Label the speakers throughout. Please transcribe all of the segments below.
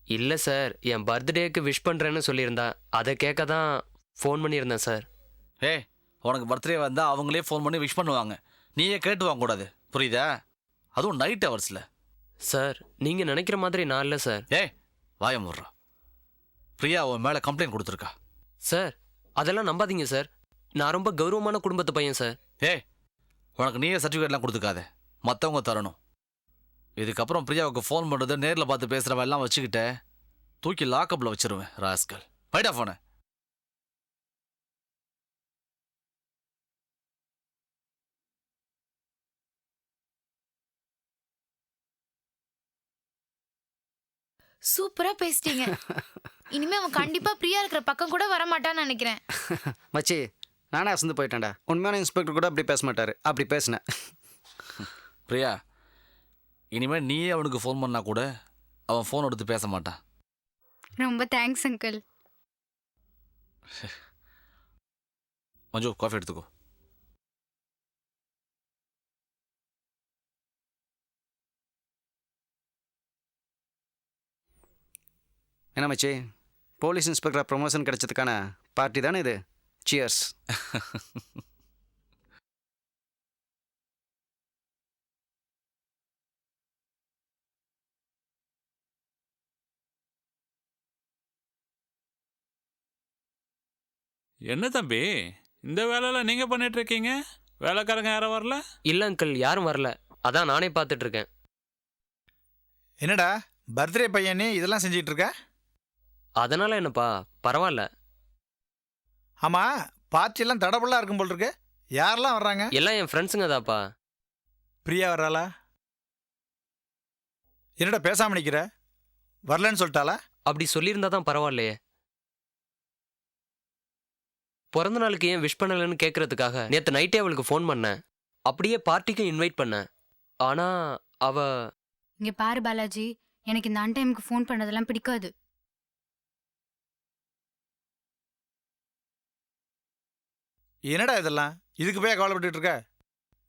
Speaker 1: இல்லை சார், என் பர்த்டேக்கு விஷ் பண்ணுறேன்னு சொல்லியிருந்தா, அதை கேட்க தான் ஃபோன் பண்ணியிருந்தேன் சார்.
Speaker 2: ஏய், உனக்கு பர்த்டே வந்தால் அவங்களே ஃபோன் பண்ணி விஷ் பண்ணுவாங்க. நீயே கேட்டு வாங்கக்கூடாது, புரியுதா? அதுவும் நைட் ஹவர்ஸில்.
Speaker 1: சார், நீங்கள் நினைக்கிற மாதிரி நான் இல்லை சார்.
Speaker 2: ஏய், வாய முடுறா. பிரியா உன் மேலே கம்ப்ளைண்ட் கொடுத்துருக்கா.
Speaker 1: சார், அதெல்லாம் நம்பாதீங்க சார். நான் ரொம்ப கௌரவமான குடும்பத்து பையன் சார்.
Speaker 2: ஏய், உனக்கு நீயே சர்டிஃபிகேட்லாம் கொடுத்துக்காத, மற்றவங்க தரணும். இதுக்கப்புறம் பிரியாவுக்கு ஃபோன் பண்ணுறது, நேரில் பார்த்து பேசுகிறவெல்லாம் வச்சுக்கிட்ட தூக்கி லாக்கப்பில் வச்சிருவேன் ராஸ்கல். வைடா ஃபோனை.
Speaker 3: சூப்பரா பேசிட்டீங்க. இனிமே அவன் கண்டிப்பா பிரியா இருக்கிற பக்கம் கூட வரமாட்டான்னு நினைக்கிறேன்.
Speaker 4: மச்சி, நானே அசந்து போயிட்டேன்டா. உண்மையான இன்ஸ்பெக்டர் கூட அப்படி பேச மாட்டாரு. அப்படி பேசினேன்.
Speaker 2: பிரியா, இனிமேல் நீயே அவனுக்கு ஃபோன் பண்ணா கூட அவன் ஃபோன் எடுத்து பேச மாட்டான்.
Speaker 3: ரொம்ப தேங்க்ஸ் அங்கிள்.
Speaker 2: மஞ்சு, காஃபி எடுத்துக்கோ.
Speaker 4: என்ன மச்சி, போலீஸ் இன்ஸ்பெக்டர் ப்ரொமோஷன் கிடைச்சதுக்கான பார்ட்டி தானே இது? சியர்ஸ்.
Speaker 5: என்ன தம்பி, இந்த வேலையில் நீங்கள் பண்ணிட்டு இருக்கீங்க? வேலைக்காரங்க யாரும் வரல?
Speaker 1: இல்லை அங்கிள், யாரும் வரல. அதான் நானே பார்த்துட்டு இருக்கேன்.
Speaker 6: என்னடா பர்த்டே பையனே இதெல்லாம் செஞ்சிட்டு இருக்க?
Speaker 1: அதனால என்னப்பா, பரவாயில்ல.
Speaker 6: ஆமாம், பார்ட்டியெல்லாம் தடபுள்ளா இருக்கும் போல் இருக்கு. யாரெல்லாம் வர்றாங்க?
Speaker 1: எல்லாம் என் ஃப்ரெண்ட்ஸுங்க தாப்பா.
Speaker 6: பிரியா வர்றாளா? என்னடா பேசாமல் நிற்கிற? வரலன்னு சொல்லிட்டாளா?
Speaker 1: அப்படி சொல்லியிருந்தா தான் பரவாயில்லையே. பிறந்த நாளுக்கு ஏன் விஷ் பண்ணலன்னு கேட்கறதுக்காக நேற்று நைட்டே அவளுக்கு ஃபோன் பண்ணேன். அப்படியே பார்ட்டிக்கும் இன்வைட் பண்ணேன். ஆனால் அவ...
Speaker 3: இங்க பாரு பாலாஜி, எனக்கு இந்த அன்டைமுக்கு ஃபோன் பண்ணதெல்லாம் பிடிக்காது.
Speaker 6: என்னடா இதெல்லாம்? இதுக்கு போய் கவலைப்பட்டு இருக்க?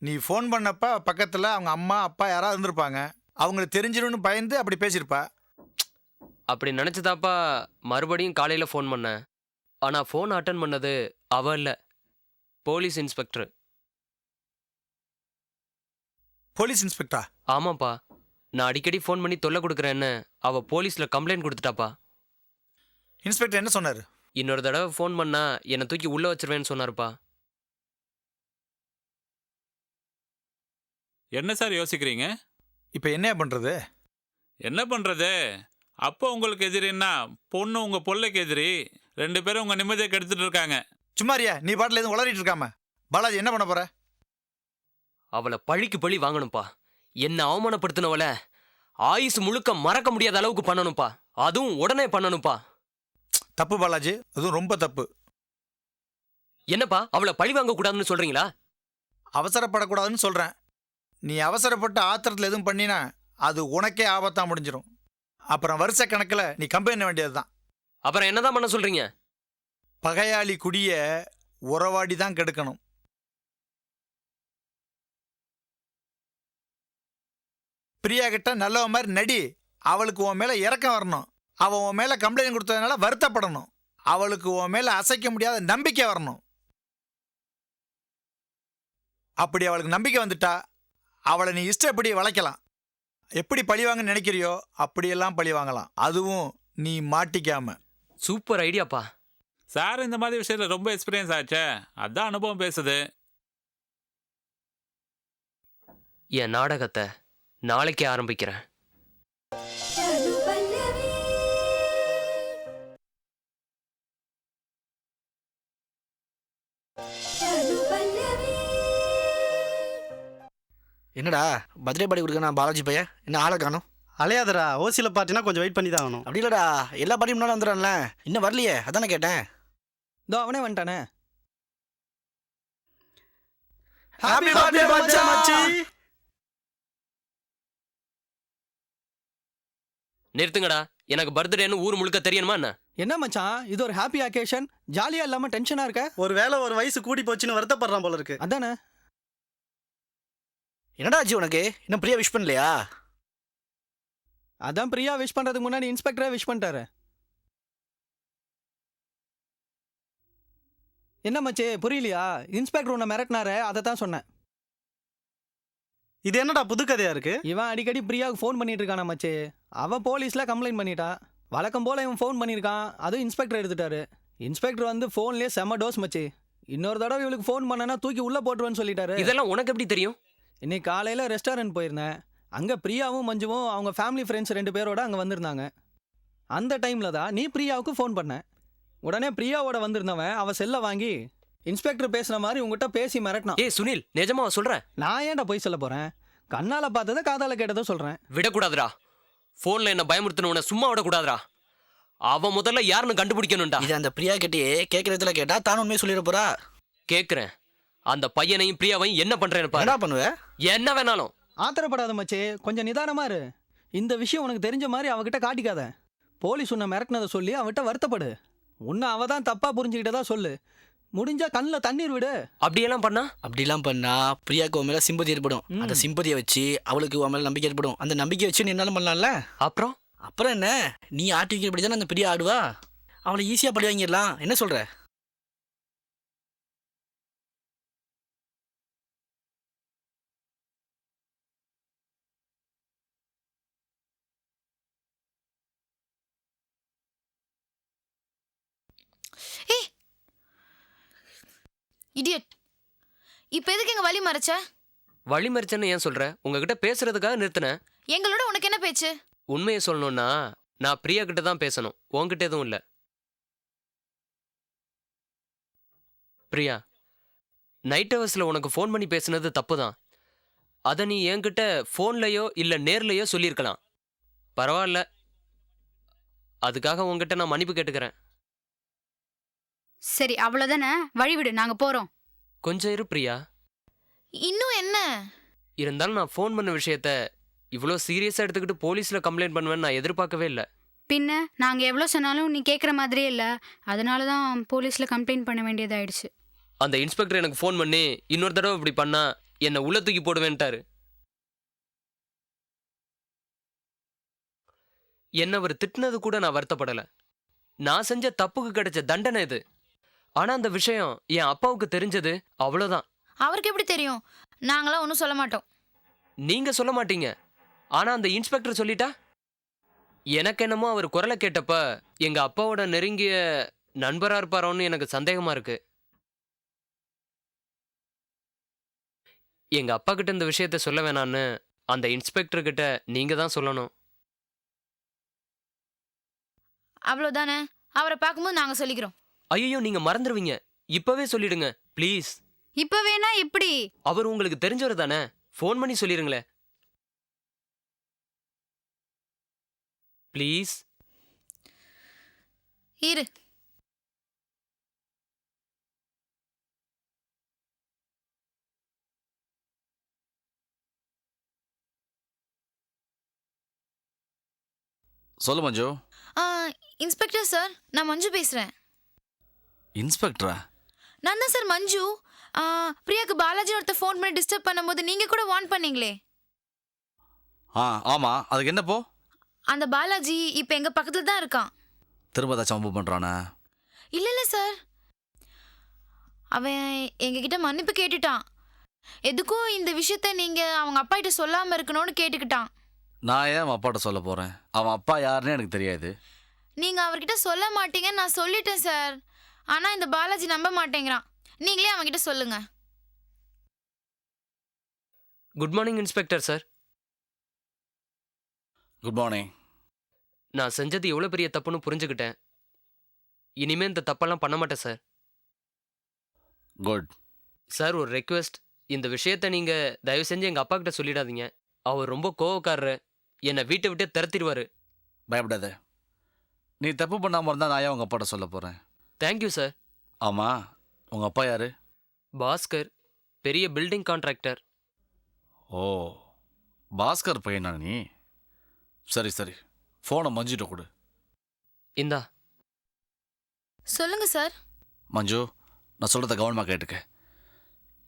Speaker 6: நீ ஃபோன் பண்ணப்ப பக்கத்தில் அவங்க அம்மா அப்பா யாராவது இருந்திருப்பாங்க. அவங்களுக்கு தெரிஞ்சிடும்னு பயந்து அப்படி பேசியிருப்பா.
Speaker 1: அப்படி நினச்சதாப்பா மறுபடியும் காலையில் ஃபோன் பண்ணேன். ஆனால் ஃபோன் அட்டன் பண்ணது அவ இல்லை, போலீஸ் இன்ஸ்பெக்டர்.
Speaker 6: போலீஸ் இன்ஸ்பெக்டரா?
Speaker 1: ஆமாப்பா, நான் அடிக்கடி ஃபோன் பண்ணி தொல்லை கொடுக்குறேன்னு அவள் போலீஸில் கம்ப்ளைண்ட் கொடுத்துட்டாப்பா.
Speaker 6: இன்ஸ்பெக்டர் என்ன சொன்னார்?
Speaker 1: இன்னொரு தடவை ஃபோன் பண்ணா என்னை தூக்கி உள்ளே வச்சிருவேன்னு சொன்னார்ப்பா.
Speaker 5: என்ன சார் யோசிக்கிறீங்க?
Speaker 6: இப்போ என்ன பண்ணுறது?
Speaker 5: என்ன பண்ணுறது? அப்போ உங்களுக்கு எதிரின்னா பொண்ணு உங்கள் பொல்லைக்கு எதிரி. 2 பேரும் உங்கள் நிம்மதியை கெடுத்துட்டு இருக்காங்க.
Speaker 6: சும்மாரியா, நீ பாட்டில் எதுவும் உளறிட்டு இருக்காம. பாலாஜி, என்ன பண்ண போற?
Speaker 1: அவளை பழிக்கு பழி வாங்கணும்ப்பா. என்னை அவமானப்படுத்தினவளை ஆயுசு முழுக்க மறக்க முடியாத அளவுக்கு பண்ணணும்ப்பா. அதுவும் உடனே பண்ணணும்ப்பா.
Speaker 6: தப்பு பாலாஜி, அதுவும் ரொம்ப தப்பு.
Speaker 1: என்னப்பா, அவளை பழி வாங்க கூடாதுன்னு சொல்றீங்களா?
Speaker 6: அவசரப்படக்கூடாதுன்னு சொல்கிறேன். நீ அவசரப்பட்டு ஆத்திரத்தில் எதுவும் பண்ணினா அது உனக்கே ஆபத்தாக முடிஞ்சிடும். அப்புறம் வருஷ கணக்கில் நீ கம்பெனி பண்ண வேண்டியது தான்.
Speaker 1: அப்புறம் என்னதான் பண்ண சொல்றீங்க?
Speaker 6: பகையாளி குடிய உறவாடி தான் கெடுக்கணும். பிரியா கிட்ட நல்லவ மாதிரி நடி. அவளுக்கு உன் மேலே இறக்கம் வரணும். அவள் உன் மேலே கம்ப்ளைண்ட் கொடுத்ததுனால வருத்தப்படணும். அவளுக்கு உன் மேலே அசைக்க முடியாத நம்பிக்கை வரணும். அப்படி அவளுக்கு நம்பிக்கை வந்துட்டா அவளை நீ இஷ்டப்படி வளைக்கலாம். எப்படி பழிவாங்கன்னு நினைக்கிறியோ அப்படியெல்லாம் பழி வாங்கலாம். அதுவும் நீ மாட்டிக்காம.
Speaker 1: சூப்பர் ஐடியாப்பா.
Speaker 5: சார் இந்த மாதிரி விஷயத்தில் ரொம்ப எக்ஸ்பீரியன்ஸ் ஆச்சே, அதான் அனுபவம் பேசுது.
Speaker 1: என் நாடகத்தை நாளைக்கே ஆரம்பிக்கிறேன்.
Speaker 7: என்னடா பர்த்டே பார்ட்டி கொடுக்க நான் பாலாஜி பையன் என்ன ஆளை காணும்?
Speaker 4: அலையாதரா, ஓசியில் பார்ட்டினா கொஞ்சம் வெயிட் பண்ணி தான் ஆகணும்.
Speaker 7: அப்படி இல்லடா, எல்லா பார்ட்டியும் முன்னாடி வந்துடும்ல. இன்னும் வரலையே, அதானே கேட்டேன்.
Speaker 8: இதோ அவனே வந்துட்டானே.
Speaker 4: ஹாப்பி பர்த்டே மச்சி.
Speaker 1: நிறுத்துங்கடா. எனக்கு பர்த்டேன்னு ஊர் முழுக்க தெரியணுமா என்ன?
Speaker 8: என்ன மச்சான், இது ஒரு ஹாப்பி அக்கேஷன். ஜாலியா இல்லாம டென்ஷனா இருக்க?
Speaker 4: ஒரு வேளை ஒரு வயசு கூடி போச்சுன்னு வருத்தப்படுறான் போல இருக்கு.
Speaker 8: அதானே.
Speaker 7: என்னடா ஆச்சு உனக்கு? இன்னும் பிரியா விஷ் பண்ணலையா?
Speaker 8: அதான் பிரியா விஷ் பண்றதுக்கு முன்னாடி இன்ஸ்பெக்டரே விஷ் பண்ணிட்டாரு. என்ன மச்சி புரியலையா? இன்ஸ்பெக்டர் உன்னை மிரட்டினாரு, அதை தான் சொன்னேன்.
Speaker 4: இது என்னடா புது கதையா இருக்கு?
Speaker 8: இவன் அடிக்கடி பிரியாவுக்கு ஃபோன் பண்ணிட்டு இருக்கானா மச்சி. அவன் போலீஸ்ல கம்ப்ளைண்ட் பண்ணிட்டான். வழக்கம் போல இவன் ஃபோன் பண்ணியிருக்கான், அதுவும் இன்ஸ்பெக்டர் எடுத்துட்டாரு. இன்ஸ்பெக்டர் வந்து ஃபோன்லேயே செம்ம டோஸ் மச்சி. இன்னொரு தடவை இவளுக்கு ஃபோன் பண்ணனா தூக்கி உள்ள போட்டுருவேன்னு சொல்லிட்டாரு.
Speaker 1: இதெல்லாம் உனக்கு எப்படி தெரியும்?
Speaker 8: இன்னைக்கு காலையில் ரெஸ்டாரண்ட் போயிருந்தேன். அங்கே பிரியாவும் மஞ்சுவும் அவங்க ஃபேமிலி ஃப்ரெண்ட்ஸ் 2 பேரோட அங்கே வந்திருந்தாங்க. அந்த டைமில் தான் நீ பிரியாவுக்கு ஃபோன் பண்ண. உடனே பிரியாவோட வந்திருந்தவன் அவன் செல்லை வாங்கி இன்ஸ்பெக்டர் பேசுன மாதிரி உங்ககிட்ட பேசி மிரட்டினான்.
Speaker 1: ஏய் சுனில், நிஜமா சொல்றேன்.
Speaker 8: நான் ஏன்டா போய் சொல்ல போகிறேன்? கண்ணால் பார்த்ததை காதால் கேட்டதை சொல்கிறேன்.
Speaker 1: விடக்கூடாதுடா. ஃபோன்ல என்ன பயமுறுத்தினவனை சும்மா விடக்கூடாதுடா. அவன் முதல்ல யாருன்னு கண்டுபிடிக்கணும்டா.
Speaker 7: இது அந்த பிரியா கிட்டயே கேட்கறதுல கேட்டா தான் உண்மையை சொல்லிட போறா.
Speaker 1: கேக்குறேன், அந்த பையனையும் பிரியாவையும் என்ன பண்றேன்னு பாரு.
Speaker 7: என்னடா பண்ணுவ?
Speaker 1: என்ன வேணாலும்.
Speaker 8: ஆத்திரப்படாத மச்சி, கொஞ்சம் நிதானமா இரு. இந்த விஷயம் உனக்கு தெரிஞ்ச மாதிரி அவகிட்ட காட்டிக்காத. போலீஸ் உன்னை மிரட்டினதை சொல்லி அவகிட்ட வருத்தப்படு. உன்னை அவ தான் தப்பா புரிஞ்சுக்கிட்டதா சொல்லு. முடிஞ்சா கண்ணில் தண்ணீர் விடு.
Speaker 1: அப்படியெல்லாம் பண்ணா
Speaker 7: அப்படிலாம் பண்ணா பிரியாக்கு உன் மேல சிம்பதி ஏற்படும். அந்த சிம்பதியை வச்சு அவளுக்கு உன் மேல நம்பிக்கை ஏற்படும். அந்த நம்பிக்கை வச்சு நீ என்னாலும் பண்ணலாம்ல.
Speaker 1: அப்புறம்
Speaker 7: என்ன, நீ ஆட்டி வைக்கிறபடி தானே அந்த பிரியா ஆடுவா. அவளை ஈஸியா பழி வாங்கிடலாம். என்ன சொல்ற?
Speaker 3: ஏய் இடியட், இப்போ எதுக்கு எங்க வழி மறைச்ச?
Speaker 1: வழி மறிச்சேன்னு ஏன் சொல்ற? உங்ககிட்ட பேசுறதுக்காக நிறுத்தினேன்.
Speaker 3: எங்களோட உனக்கு என்ன பேச்சு?
Speaker 1: உண்மையை சொல்லணும்னா நான் பிரியா கிட்ட தான் பேசணும், உன்கிட்ட எதுவும் இல்ல. பிரியா, நைட் ஹவர்ஸ்ல உனக்கு ஃபோன் பண்ணி பேசுனது தப்பு தான். அதை நீ என்கிட்ட ஃபோன்லயோ இல்ல நேர்லயோ சொல்லியிருக்கலாம். பரவாயில்ல, அதுக்காக உன்கிட்ட நான் மன்னிப்பு கேட்டுக்கிறேன்.
Speaker 9: சரி அவ்வளவுதானே, வழிவிடு, நாங்க போறோம்.
Speaker 1: கொஞ்சம் இரு பிரியா.
Speaker 3: இன்னும் என்ன?
Speaker 1: இருந்தாலும் நான் ஃபோன் பண்ண விஷயத்த இவ்வளோ சீரியஸா எடுத்துக்கிட்டு போலீஸ்ல கம்ப்ளைண்ட் பண்ணுவேன்னு நான் எதிர்பார்க்கவே இல்லை.
Speaker 9: பின்ன நாங்க எவ்வளவு சொன்னாலும் நீ கேக்குற மாதிரியே இல்ல. அதனாலதான் போலீஸ்ல கம்ப்ளைண்ட் பண்ண வேண்டியதாயிடுச்சு.
Speaker 1: அந்த இன்ஸ்பெக்டர் எனக்கு ஃபோன் பண்ணி இன்னொரு தடவை இப்படி பண்ணா என்னை உள்ள தூக்கி போடுவேன்ட்டாரு. என்ன அவர் திட்டினது கூட நான் வருத்தப்படலை. நான் செஞ்ச தப்புக்கு கிடைச்ச தண்டனை இது. ஆனா அந்த விஷயம் என் அப்பாவுக்கு தெரிஞ்சது, அவ்வளோதான்.
Speaker 3: அவருக்கு எப்படி தெரியும்? நாங்களாம் ஒன்றும் சொல்ல மாட்டோம்.
Speaker 1: நீங்க சொல்ல மாட்டீங்க, ஆனா அந்த இன்ஸ்பெக்டர் சொல்லிட்டா? எனக்கு என்னமோ அவர் குரலை கேட்டப்ப எங்க அப்பாவோட நெருங்கிய நண்பரா இருப்பாரோன்னு எனக்கு சந்தேகமா இருக்கு. எங்க அப்பா கிட்ட இந்த விஷயத்த சொல்ல வேணான்னு அந்த இன்ஸ்பெக்டர் கிட்ட நீங்க தான் சொல்லணும்.
Speaker 3: அவ்வளோதானே, அவரை பார்க்கும்போது நாங்க சொல்லிக்கிறோம்.
Speaker 1: ஐயோ, நீங்க மறந்துடுவீங்க. இப்பவே சொல்லிடுங்க ப்ளீஸ்.
Speaker 9: இப்ப வேணா எப்படி?
Speaker 1: அவர் உங்களுக்கு தெரிஞ்சவர் தானே, ஃபோன் பண்ணி சொல்லிருங்களே ப்ளீஸ்.
Speaker 3: இரு.
Speaker 2: சொல்லு மஞ்சு.
Speaker 3: இன்ஸ்பெக்டர் சார், நான் மஞ்சு பேசுறேன்.
Speaker 2: இன்ஸ்பெக்டரா?
Speaker 3: நான் தான் சார் மஞ்சு. பிரியாக்கு பாலாஜி ஒருத்தர் ஃபோன் பண்ணி டிஸ்டர்ப் பண்ணும்போது நீங்க கூட வார்ன் பண்ணீங்களே.
Speaker 2: ஆமா, அதுக்கு என்னப்போ?
Speaker 3: அந்த பாலாஜி இப்போ எங்க பக்கத்துல தான் இருக்கான்.
Speaker 2: திரும்ப ஏதாச்சும் வம்பு பண்றானா?
Speaker 3: இல்ல சார், அவன் எங்ககிட்ட மன்னிப்பு கேட்டுட்டான். எதுக்கும் இந்த விஷயத்த நீங்க அவங்க அப்பா கிட்ட சொல்லாம இருக்கணும்னு கேட்டுக்கிட்டான்.
Speaker 2: நான் ஏன் அவன் அப்பாட்ட சொல்ல போறேன்? அவன் அப்பா யாருன்னு எனக்கு தெரியாது.
Speaker 3: நீங்க அவர்கிட்ட சொல்ல மாட்டீங்கன்னு நான் சொல்லிட்டேன் சார். ஆனா இந்த பாலாஜி நம்ப மாட்டேங்கிறான். நீங்களே அவன்கிட்ட சொல்லுங்க.
Speaker 1: Good morning inspector sir.
Speaker 2: Good morning.
Speaker 1: நான் செஞ்சது எவ்வளோ பெரிய தப்புன்னு புரிஞ்சுக்கிட்டேன். இனிமே இந்த தப்பெல்லாம் பண்ண மாட்டேன் சார்.
Speaker 2: குட்.
Speaker 1: சார், ஒரு ரெக்வெஸ்ட். இந்த விஷயத்த நீங்க தயவு செஞ்சு எங்க அப்பா கிட்ட சொல்லிடாதீங்க. அவர் ரொம்ப கோவக்காரரு, என்னை வீட்டை விட்டே திரத்திடுவாரு.
Speaker 2: பயப்படாத. நீ தப்பு பண்ணாம இருந்தா நான் ஏன் உங்க அப்பாட்ட சொல்ல போறேன்?
Speaker 1: Thank you sir.
Speaker 2: ஆமா, உங்க அப்பா யாரு?
Speaker 1: பாஸ்கர், பெரிய பில்டிங் கான்ட்ராக்டர்.
Speaker 2: ஓ, பாஸ்கர் பையனா நீ? சரி சரி, ஃபோனை மஞ்சுட்ட கொடு.
Speaker 1: இந்தா.
Speaker 3: சொல்லுங்க சார்.
Speaker 2: மஞ்சு, நான் சொல்கிறத கவனமாக கேட்டுக்க.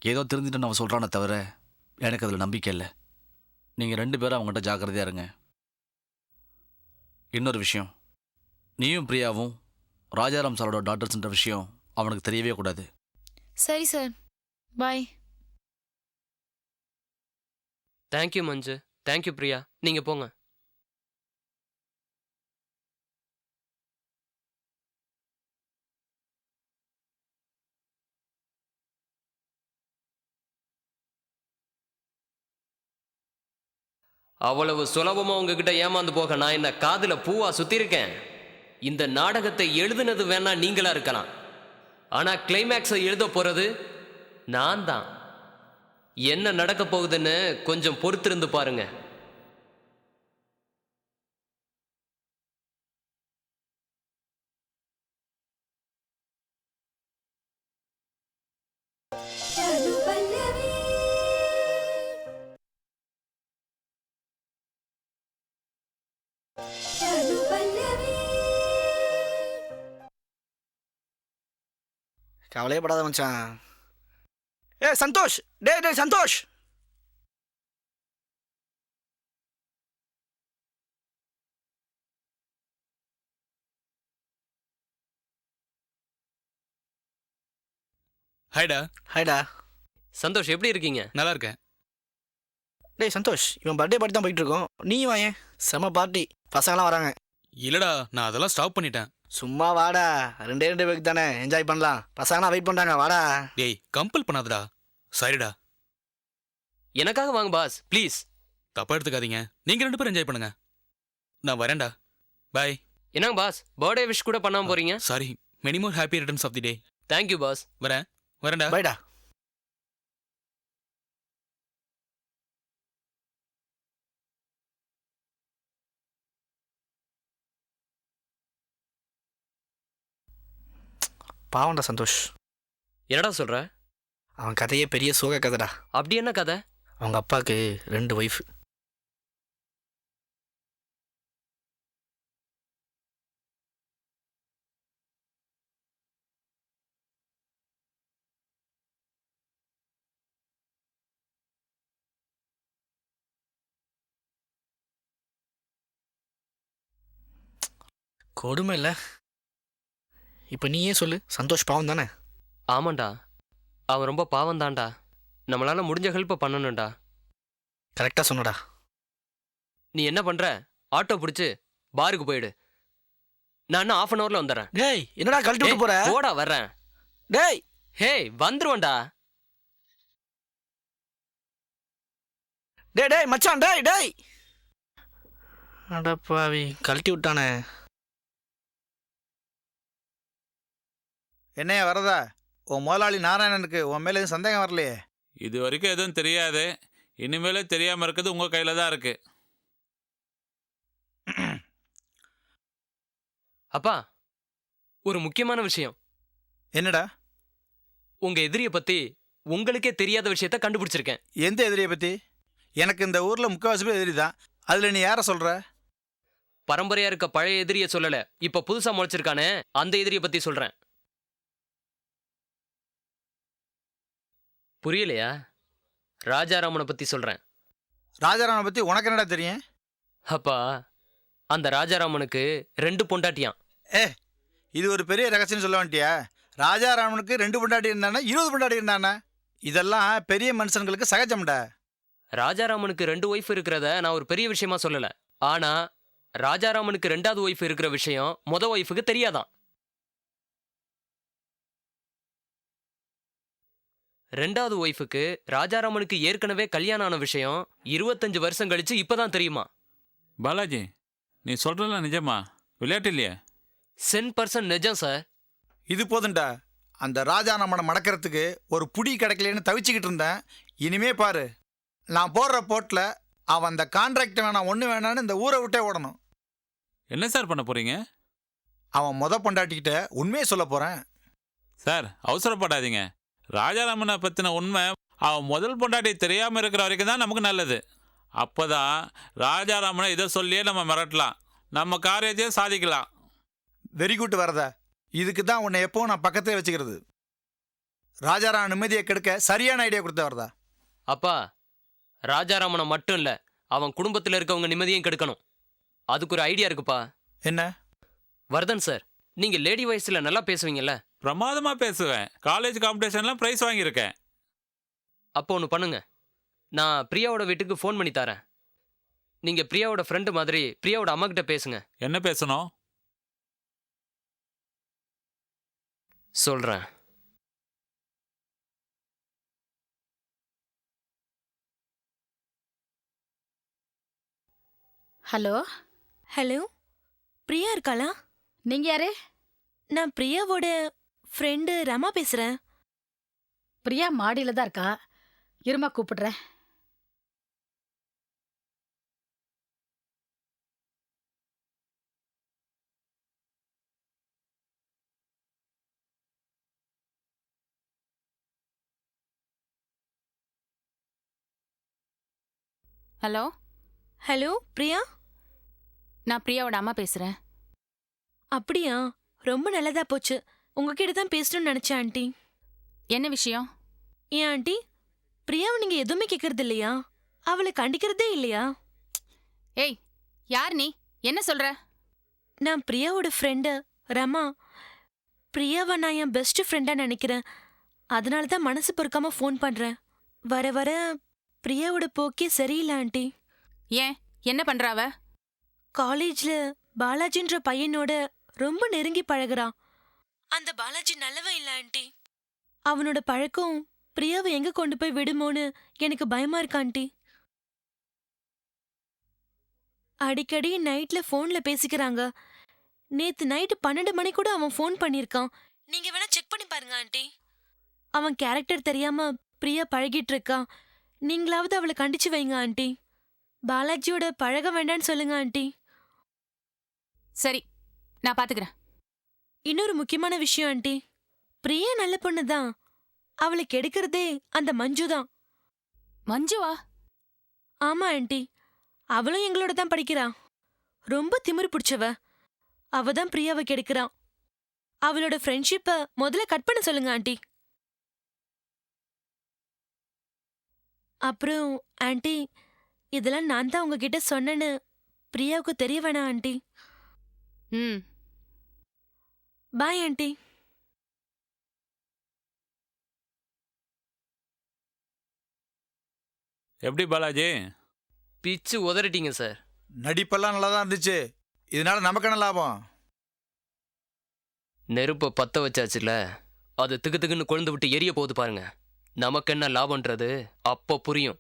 Speaker 2: ஏதோ தெரிஞ்சுட்டு நான் சொல்கிறானே தவிர எனக்கு அதில் நம்பிக்கை இல்லை. நீங்கள் 2 பேரும் அவங்ககிட்ட ஜாக்கிரதையாக இருங்க. இன்னொரு விஷயம், நீயும் பிரியாவும் ராஜாராம் சாரோட டாக்டர்ஸ்ன்ற விஷயம் அவனுக்கு தெரியவே கூடாது.
Speaker 3: சரி சார், பாய்.
Speaker 1: தேங்க்யூ மஞ்சு, தேங்க்யூ பிரியா. நீங்க போங்க. அவ்வளவு சுலபமா உங்ககிட்ட ஏமாந்து போக நான் என்ன காதுல பூவா சுத்திருக்கேன்? இந்த நாடகத்தை எழுதுனது வேணா நீங்களா இருக்கலாம், ஆனா கிளைமேக்ஸை எழுத போறது நான் தான். என்ன நடக்க போகுதுன்னு கொஞ்சம் பொறுத்திருந்து பாருங்க.
Speaker 7: கவலையே படாத மச்சான். ஏ சந்தோஷ், டேய் சந்தோஷ்.
Speaker 10: ஹாய்டா.
Speaker 7: ஹாய்டா.
Speaker 1: சந்தோஷ், எப்படி இருக்கீங்க?
Speaker 10: நல்லா இருக்கேன்.
Speaker 7: டேய் சந்தோஷ், இவன் பர்த்டே பார்ட்டி தான் போயிட்டு இருக்கோம். நீ வாயேன், செம பார்ட்டி, பசங்களாம் வராங்க.
Speaker 10: இல்லடா, நான் அதெல்லாம் ஸ்டாப் பண்ணிட்டேன்.
Speaker 7: சும்மா வாடா, 2 பேருக்கு தானே, என்ஜாய் பண்ணலாம். பசங்களாம் வெயிட் பண்ணுறாங்க, வாடா.
Speaker 10: டேய் கம்பல் பண்ணாதடா. சாரிடா.
Speaker 1: எனக்காக வாங்க பாஸ், ப்ளீஸ்.
Speaker 10: தப்பா எடுத்துக்காதீங்க, நீங்க 2 பேரும் என்ஜாய் பண்ணுங்க. நான் வரேன்டா. பாய்.
Speaker 1: என்னங்க பாஸ், பர்த்டே விஷ் கூட பண்ணாம போறீங்க?
Speaker 10: Sorry, many more happy returns of the day.
Speaker 1: Thank you boss.
Speaker 10: வரேன்டா.
Speaker 7: பாய்டா. பாவண்டா சந்தோஷ்.
Speaker 1: என்னடா சொல்ற?
Speaker 7: அவன் கதையே பெரிய சோக கதைடா.
Speaker 1: அப்படி என்ன கதை?
Speaker 7: அவங்க அப்பாவுக்கு 2 ஒய்ஃப். கொடுமை இல்லை? இப்போ நீயே சொல்லு, சந்தோஷ் பாவம் தானே?
Speaker 1: ஆமாண்டா, அவன் ரொம்ப பாவம் தான்டா. நம்மளால முடிஞ்ச ஹெல்ப்பை பண்ணணும்டா.
Speaker 7: கரெக்டாக சொன்னடா.
Speaker 1: நீ என்ன பண்ற? ஆட்டோ பிடிச்சு பாருக்கு போயிடு. நான் இன்னும் 1/2 hourல வந்துடுறேன்.
Speaker 7: டேய் என்னடா கழட்டி விட்டு போற?
Speaker 1: போடா, வர்றேன்.
Speaker 7: டேய்
Speaker 1: ஹேய், வந்துருவேன்டா.
Speaker 7: டேய் மச்சான், டேய் அடப்பாவி, கழட்டி விட்டானே.
Speaker 6: என்னையா வரதா? உன் முதலாளி நாராயணனுக்கு உன் மேலே எதுவும் சந்தேகம் வரலையே?
Speaker 5: இது வரைக்கும் எதுவும் தெரியாது. இனிமேலே தெரியாமல் இருக்கிறது உங்கள் கையில் தான் இருக்கு.
Speaker 1: அப்பா, ஒரு முக்கியமான விஷயம்.
Speaker 6: என்னடா?
Speaker 1: உங்க எதிரிய பத்தி உங்களுக்கே தெரியாத விஷயத்த கண்டுபிடிச்சிருக்கேன்.
Speaker 6: எந்த எதிரியை பற்றி? எனக்கு இந்த ஊரில் முக்கால்வாசி பேர் எதிரி தான். அதில் நீ யாரை சொல்கிற?
Speaker 1: பரம்பரையா இருக்க பழைய எதிரிய சொல்லல, இப்ப புதுசா முளைச்சிருக்கானே அந்த எதிரிய பத்தி சொல்றேன். புரியலையா? ராஜாராமனை பத்தி சொல்றேன்.
Speaker 6: ராஜாராமனை பற்றி உனக்கு என்னடா தெரியும்?
Speaker 1: அப்பா, அந்த ராஜாராமனுக்கு 2 பொண்டாட்டியாம்.
Speaker 6: இது ஒரு பெரிய ரகசியம் சொல்ல வேண்டியா? ராஜாராமனுக்கு 2 பொண்டாட்டி இருந்தானா 20 பொண்டாட்டி இருந்தானா? இதெல்லாம் பெரிய மனுஷங்களுக்கு சகஜம்டா.
Speaker 1: ராஜாராமனுக்கு 2 ஒய்ஃப் இருக்கிறத நான் ஒரு பெரிய விஷயமா சொல்லல. ஆனா ராஜாராமனுக்கு 2வது ஒய்ஃப் இருக்கிற விஷயம் மொத ஒய்ஃபுக்கு தெரியாதான். 2வது ஒய்ஃபுக்கு ராஜாராமனுக்கு ஏற்கனவே கல்யாணம் ஆன விஷயம் 25 வருஷம் கழிச்சு இப்பதான் தெரியுமா.
Speaker 5: பாலாஜி, நீ சொல்றதெல்லாம் நிஜமா? விளையாட்டு இல்லையே?
Speaker 1: 100% நிஜம் சார்.
Speaker 6: இது போதுண்டா. அந்த ராஜாராமனை மடக்கிறதுக்கு ஒரு புடி கிடைக்கலன்னு தவிச்சுக்கிட்டு இருந்தேன். இனிமே பாரு, நான் போடுற போட்டில் அவன் அந்த கான்ட்ராக்ட் வேணாம் ஒன்று வேணான்னு இந்த ஊரை விட்டே ஓடணும்.
Speaker 5: என்ன சார் பண்ண போறீங்க?
Speaker 6: அவன் பொண்டாட்டிக்கிட்ட உண்மையை சொல்ல போகிறேன்.
Speaker 5: சார், அவசரப்படாதீங்க. ராஜாராமனை பற்றின உண்மை அவன் முதல் பொண்டாட்டி தெரியாமல் இருக்கிற வரைக்கும் தான் நமக்கு நல்லது. அப்போ தான் ராஜாராமனை இதை சொல்லியே நம்ம மிரட்டலாம், நம்ம காரியத்தையும் சாதிக்கலாம்.
Speaker 6: வெரி குட் வரதா. இதுக்கு தான் உன்னை எப்பவும் நான் பக்கத்தே வச்சுக்கிறது. ராஜாராமன் நிம்மதியை கெடுக்க சரியான ஐடியா கொடுத்த வரதா.
Speaker 1: அப்பா, ராஜாராமனை மட்டும் இல்ல, அவன் குடும்பத்தில் இருக்கவங்க நிம்மதியும் கெடுக்கணும். அதுக்கு ஒரு ஐடியா இருக்குப்பா.
Speaker 6: என்ன?
Speaker 1: வர்தன் சார், நீங்க லேடி வாய்ஸ்ல நல்லா பேசுவீங்கல்ல?
Speaker 5: பிரமாதமாக பேசுவேன். காலேஜ் காம்படிஷன்லாம் ப்ரைஸ் வாங்கியிருக்கேன்.
Speaker 1: அப்போ ஒன்று பண்ணுங்க, நான் பிரியாவோட வீட்டுக்கு ஃபோன் பண்ணி தரேன். நீங்க பிரியாவோட ஃப்ரெண்டு மாதிரி பிரியாவோட அம்மா கிட்ட பேசுங்க.
Speaker 5: என்ன பேசணும்?
Speaker 1: சொல்றேன்.
Speaker 11: ஹலோ
Speaker 12: ஹலோ, பிரியா இருக்காளா?
Speaker 11: நீங்க யாரு?
Speaker 12: நான் பிரியாவோட ஃப்ரெண்டு ரமா பேசுறேன்.
Speaker 11: பிரியா மாடியில தான் இருக்கா, இருமா கூப்பிடுறேன்.
Speaker 13: Hello,
Speaker 12: hello Priya.
Speaker 13: நான் பிரியாவோட அம்மா பேசுறேன்.
Speaker 12: அப்படியா? ரொம்ப நல்லதா போச்சு. உங்ககிட்ட தான் பேசணும்னு நினைச்சேன் ஆண்டி.
Speaker 13: என்ன விஷயம்?
Speaker 12: ஏன் ஆண்டி, பிரியாவை நீங்க எதுவுமே கேட்கறது இல்லையா? அவளை கண்டிக்கிறதே இல்லையா?
Speaker 13: ஏய், யார் நீ? என்ன சொல்ற?
Speaker 12: நான் பிரியாவோட ஃப்ரெண்டு ரமா. பிரியாவை நான் என் பெஸ்ட் ஃப்ரெண்டா நினைக்கிறேன். அதனால தான் மனசு பொறுக்காம ஃபோன் பண்றேன். வர வர பிரியாவோட போக்கே சரியில்லை ஆண்டி.
Speaker 13: ஏன், என்ன பண்றாவ?
Speaker 12: காலேஜ்ல பாலாஜின்ற பையனோட ரொம்ப நெருங்கி பழகுறான். அந்த பாலாஜி நல்லவன் இல்ல ஆண்டி. அவனோட பழக்கம் பிரியாவை எங்க கொண்டு போய் விடுமோன்னு எனக்கு பயமா இருக்கு ஆண்டி. அடிக்கடி நைட்ல போன்ல பேசிக்கிறாங்க. நேத்து நைட்டு 12 மணி கூட அவன் ஃபோன் பண்ணிருக்கான். நீங்க வேணா செக் பண்ணி பாருங்க ஆண்டி. அவன் கேரக்டர் தெரியாம பிரியா பழகிட்டு இருக்கான். நீங்களாவது அவளை கண்டிச்சு வைங்க ஆண்டி. பாலாஜியோட பழக வேண்டான்னு சொல்லுங்க ஆண்டி.
Speaker 13: சரி, நான் பாத்துக்கிறேன்.
Speaker 12: இன்னொரு முக்கியமான விஷயம் ஆண்டி, பிரியா நல்ல பொண்ணு தான். அவளை கெடுக்கிறதே அந்த மஞ்சு தான்.
Speaker 13: மஞ்சுவா?
Speaker 12: ஆமா ஆண்டி, அவளும் எங்களோட தான் படிக்கிறா. ரொம்ப திமிரு பிடிச்சவ. அவ தான் பிரியாவை கெடுக்கிறான். அவளோட ஃப்ரெண்ட்ஷிப்பை முதல்ல கட் பண்ண சொல்லுங்க ஆண்டி. அப்புறம் ஆண்டி, இதெல்லாம் நான் தான் உங்ககிட்ட சொன்னேன்னு பிரியாவுக்கு தெரிய வேணாம் ஆண்டி.
Speaker 13: ம்,
Speaker 12: பாய் ஆண்டி.
Speaker 5: எப்படி பாலாஜி?
Speaker 1: பிச்சு உதறிட்டீங்க சார்.
Speaker 6: நடிப்பெல்லாம் நல்லா தான் இருந்துச்சு. இதனால நமக்கு என்ன லாபம்?
Speaker 1: நெருப்பை பத்த வச்சாச்சுல, அது திக்கு திக்குன்னு கொழுந்து விட்டு எரிய போகுது பாருங்க. நமக்கு என்ன லாபம்ன்றது அப்போ புரியும்.